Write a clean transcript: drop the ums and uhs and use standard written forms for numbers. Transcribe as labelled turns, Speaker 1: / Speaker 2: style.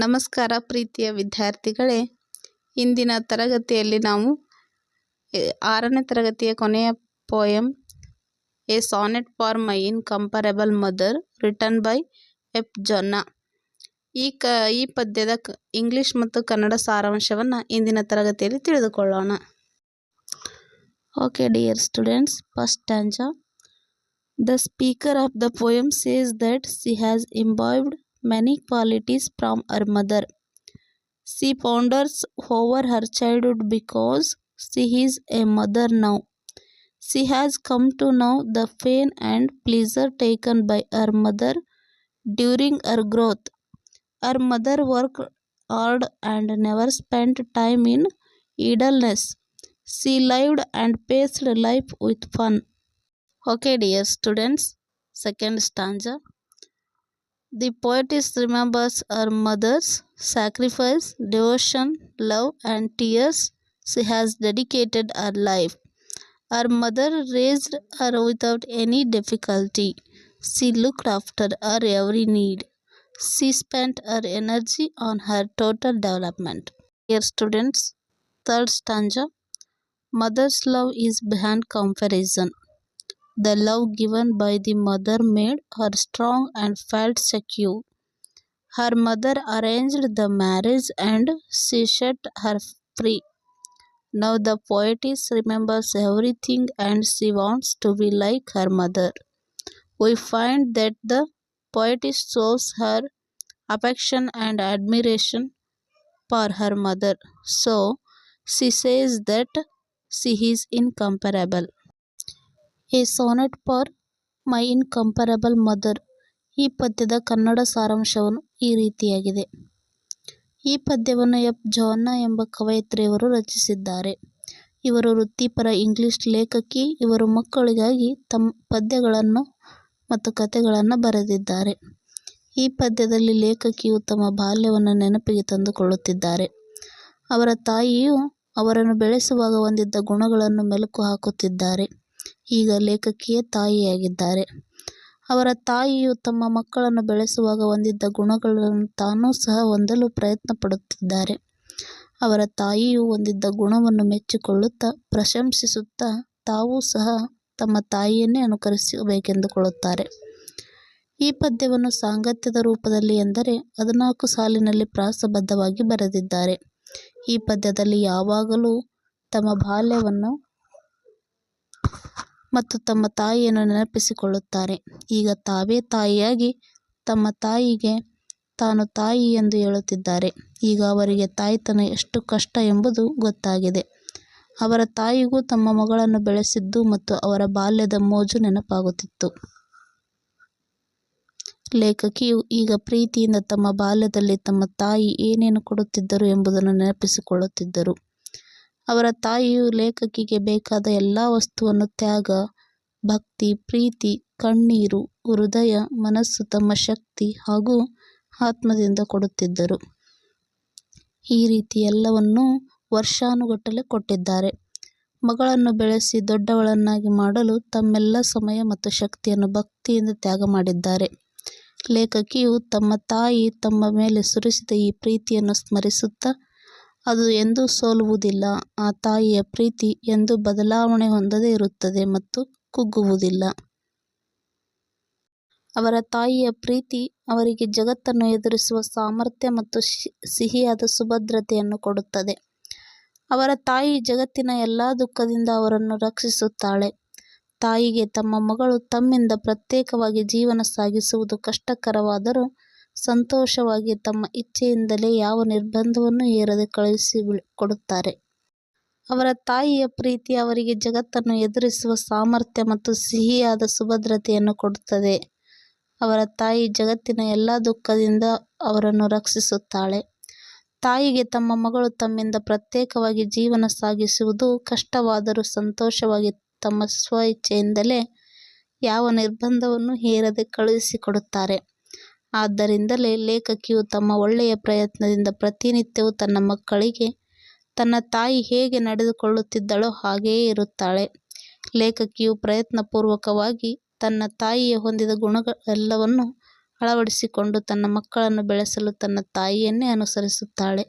Speaker 1: ನಮಸ್ಕಾರ ಪ್ರೀತಿಯ ವಿದ್ಯಾರ್ಥಿಗಳೇ, ಇಂದಿನ ತರಗತಿಯಲ್ಲಿ ನಾವು 6ನೇ ತರಗತಿಯ ಕೊನೆಯ poem a sonnet for my incomparable mother written by F Joanna ಈ ಪದ್ಯದ ಇಂಗ್ಲಿಷ್ ಮತ್ತು ಕನ್ನಡ ಸಾರಾಂಶವನ್ನು ಇಂದಿನ ತರಗತಿಯಲ್ಲಿ ತಿಳಿದುಕೊಳ್ಳೋಣ. Okay dear students, first stanza. The speaker of the poem says that she has imbibed many qualities from her mother. She ponders over her childhood because she is a mother now. She has come to know the pain and pleasure taken by her mother during her growth. Her mother worked hard and never spent time in idleness. She lived and faced life with fun. Okay dear students, second stanza. The poetess remembers her mother's sacrifice, devotion, love and tears. She has dedicated her life. Her mother raised her without any difficulty. She looked after her every need. She spent her energy on her total development. Dear students, third stanza. Mother's love is beyond comparison. The love given by the mother made her strong and felt secure. Her mother arranged the marriage and she set her free. Now the poetess remembers everything and she wants to be like her mother. We find that the poetess shows her affection and admiration for her mother. So she says that she is incomparable. A sonnet for my incomparable mother. ಈ ಪದ್ಯದ ಕನ್ನಡ ಸಾರಾಂಶವನ್ನು ಈ ರೀತಿಯಾಗಿದೆ. ಈ ಪದ್ಯವನ್ನು F ಜೋನ್ನಾ ಎಂಬ ಕವಯಿತ್ರಿಯವರು ರಚಿಸಿದ್ದಾರೆ. ಇವರು ವೃತ್ತಿಪರ ಇಂಗ್ಲಿಷ್ ಲೇಖಕಿ. ಇವರು ಮಕ್ಕಳಿಗಾಗಿ ತಮ್ಮ ಪದ್ಯಗಳನ್ನು ಮತ್ತು ಕಥೆಗಳನ್ನು ಬರೆದಿದ್ದಾರೆ. ಈ ಪದ್ಯದಲ್ಲಿ ಲೇಖಕಿಯು ತಮ್ಮ ಬಾಲ್ಯವನ್ನು ನೆನಪಿಗೆ ತಂದುಕೊಳ್ಳುತ್ತಿದ್ದಾರೆ. ಅವರ ತಾಯಿಯು ಅವರನ್ನು ಬೆಳೆಸುವಾಗ ಹೊಂದಿದ್ದ ಗುಣಗಳನ್ನು ಮೆಲುಕು ಹಾಕುತ್ತಿದ್ದಾರೆ. ಈಗ ಲೇಖಕಿಯೇ ತಾಯಿಯಾಗಿದ್ದಾರೆ. ಅವರ ತಾಯಿಯು ತಮ್ಮ ಮಕ್ಕಳನ್ನು ಬೆಳೆಸುವಾಗ ಹೊಂದಿದ್ದ ಗುಣಗಳನ್ನು ತಾನೂ ಸಹ ಹೊಂದಲು ಪ್ರಯತ್ನ ಪಡುತ್ತಿದ್ದಾರೆ. ಅವರ ತಾಯಿಯು ಹೊಂದಿದ್ದ ಗುಣವನ್ನು ಮೆಚ್ಚಿಕೊಳ್ಳುತ್ತಾ ಪ್ರಶಂಸಿಸುತ್ತಾ ತಾವೂ ಸಹ ತಮ್ಮ ತಾಯಿಯನ್ನೇ ಅನುಕರಿಸಬೇಕೆಂದುಕೊಳ್ಳುತ್ತಾರೆ. ಈ ಪದ್ಯವನ್ನು ಸಾಂಗತ್ಯದ ರೂಪದಲ್ಲಿ ಎಂದರೆ 14 ಸಾಲಿನಲ್ಲಿ ಪ್ರಾಸಬದ್ಧವಾಗಿ ಬರೆದಿದ್ದಾರೆ. ಈ ಪದ್ಯದಲ್ಲಿ ಯಾವಾಗಲೂ ತಮ್ಮ ಬಾಲ್ಯವನ್ನು ಮತ್ತು ತಮ್ಮ ತಾಯಿಯನ್ನು ನೆನಪಿಸಿಕೊಳ್ಳುತ್ತಾರೆ. ಈಗ ತಾವೇ ತಾಯಿಯಾಗಿ ತಮ್ಮ ತಾಯಿಗೆ ತಾನು ತಾಯಿ ಎಂದು ಹೇಳುತ್ತಿದ್ದಾರೆ. ಈಗ ಅವರಿಗೆ ತಾಯ್ತನ ಎಷ್ಟು ಕಷ್ಟ ಎಂಬುದು ಗೊತ್ತಾಗಿದೆ. ಅವರ ತಾಯಿಗೂ ತಮ್ಮ ಮಗಳನ್ನು ಬೆಳೆಸಿದ್ದು ಮತ್ತು ಅವರ ಬಾಲ್ಯದ ಮೋಜು ನೆನಪಾಗುತ್ತಿತ್ತು. ಲೇಖಕಿಯು ಈಗ ಪ್ರೀತಿಯಿಂದ ತಮ್ಮ ಬಾಲ್ಯದಲ್ಲಿ ತಮ್ಮ ತಾಯಿ ಏನೇನು ಕೊಡುತ್ತಿದ್ದರು ಎಂಬುದನ್ನು ನೆನಪಿಸಿಕೊಳ್ಳುತ್ತಿದ್ದರು. ಅವರ ತಾಯಿಯು ಲೇಖಕಿಗೆ ಬೇಕಾದ ಎಲ್ಲ ವಸ್ತುವನ್ನು ತ್ಯಾಗ, ಭಕ್ತಿ, ಪ್ರೀತಿ, ಕಣ್ಣೀರು, ಹೃದಯ, ಮನಸ್ಸು, ತಮ್ಮ ಶಕ್ತಿ ಹಾಗೂ ಆತ್ಮದಿಂದ ಕೊಡುತ್ತಿದ್ದರು. ಈ ರೀತಿ ಎಲ್ಲವನ್ನೂ ವರ್ಷಾನುಗಟ್ಟಲೆ ಕೊಟ್ಟಿದ್ದಾರೆ. ಮಗಳನ್ನು ಬೆಳೆಸಿ ದೊಡ್ಡವಳನ್ನಾಗಿ ಮಾಡಲು ತಮ್ಮೆಲ್ಲ ಸಮಯ ಮತ್ತು ಶಕ್ತಿಯನ್ನು ಭಕ್ತಿಯಿಂದ ತ್ಯಾಗ ಮಾಡಿದ್ದಾರೆ. ಲೇಖಕಿಯು ತಮ್ಮ ತಾಯಿ ತಮ್ಮ ಮೇಲೆ ಸುರಿಸಿದ ಈ ಪ್ರೀತಿಯನ್ನು ಸ್ಮರಿಸುತ್ತಾ, ಅದು ಎಂದೂ ಸೋಲುವುದಿಲ್ಲ. ಆ ತಾಯಿಯ ಪ್ರೀತಿ ಎಂದೂ ಬದಲಾವಣೆ ಹೊಂದದೇ ಇರುತ್ತದೆ ಮತ್ತು ಕುಗ್ಗುವುದಿಲ್ಲ. ಅವರ ತಾಯಿಯ ಪ್ರೀತಿ ಅವರಿಗೆ ಜಗತ್ತನ್ನು ಎದುರಿಸುವ ಸಾಮರ್ಥ್ಯ ಮತ್ತು ಸಿಹಿಯಾದ ಸುಭದ್ರತೆಯನ್ನು ಕೊಡುತ್ತದೆ. ಅವರ ತಾಯಿ ಜಗತ್ತಿನ ಎಲ್ಲ ದುಃಖದಿಂದ ಅವರನ್ನು ರಕ್ಷಿಸುತ್ತಾಳೆ. ತಾಯಿಗೆ ತಮ್ಮ ಮಗಳು ತಮ್ಮಿಂದ ಪ್ರತ್ಯೇಕವಾಗಿ ಜೀವನ ಸಾಗಿಸುವುದು ಕಷ್ಟಕರವಾದರೂ ಸಂತೋಷವಾಗಿ ತಮ್ಮ ಇಚ್ಛೆಯಿಂದಲೇ ಯಾವ ನಿರ್ಬಂಧವನ್ನು ಹೇರದೆ ಕಳುಹಿಸಿಕೊಡುತ್ತಾರೆ. ಅವರ ತಾಯಿಯ ಪ್ರೀತಿ ಅವರಿಗೆ ಜಗತ್ತನ್ನು ಎದುರಿಸುವ ಸಾಮರ್ಥ್ಯ ಮತ್ತು ಸಿಹಿಯಾದ ಸುಭದ್ರತೆಯನ್ನು ಕೊಡುತ್ತದೆ. ಅವರ ತಾಯಿ ಜಗತ್ತಿನ ಎಲ್ಲ ದುಃಖದಿಂದ ಅವರನ್ನು ರಕ್ಷಿಸುತ್ತಾಳೆ. ತಾಯಿಗೆ ತಮ್ಮ ಮಗಳು ತಮ್ಮಿಂದ ಪ್ರತ್ಯೇಕವಾಗಿ ಜೀವನ ಸಾಗಿಸುವುದು ಕಷ್ಟವಾದರೂ ಸಂತೋಷವಾಗಿ ತಮ್ಮ ಸ್ವ ಇಚ್ಛೆಯಿಂದಲೇ ಯಾವ ನಿರ್ಬಂಧವನ್ನು ಹೇರದೆ ಕಳುಹಿಸಿಕೊಡುತ್ತಾರೆ. ಆದ್ದರಿಂದಲೇ ಲೇಖಕಿಯು ತಮ್ಮ ಒಳ್ಳೆಯ ಪ್ರಯತ್ನದಿಂದ ಪ್ರತಿನಿತ್ಯವೂ ತನ್ನ ಮಕ್ಕಳಿಗೆ ತನ್ನ ತಾಯಿ ಹೇಗೆ ನಡೆದುಕೊಳ್ಳುತ್ತಿದ್ದಳೋ ಹಾಗೆಯೇ ಇರುತ್ತಾಳೆ. ಲೇಖಕಿಯು ಪ್ರಯತ್ನಪೂರ್ವಕವಾಗಿ ತನ್ನ ತಾಯಿಯ ಹೊಂದಿದ ಗುಣಗಳೆಲ್ಲವನ್ನು ಅಳವಡಿಸಿಕೊಂಡು ತನ್ನ ಮಕ್ಕಳನ್ನು ಬೆಳೆಸಲು ತನ್ನ ತಾಯಿಯನ್ನೇ ಅನುಸರಿಸುತ್ತಾಳೆ.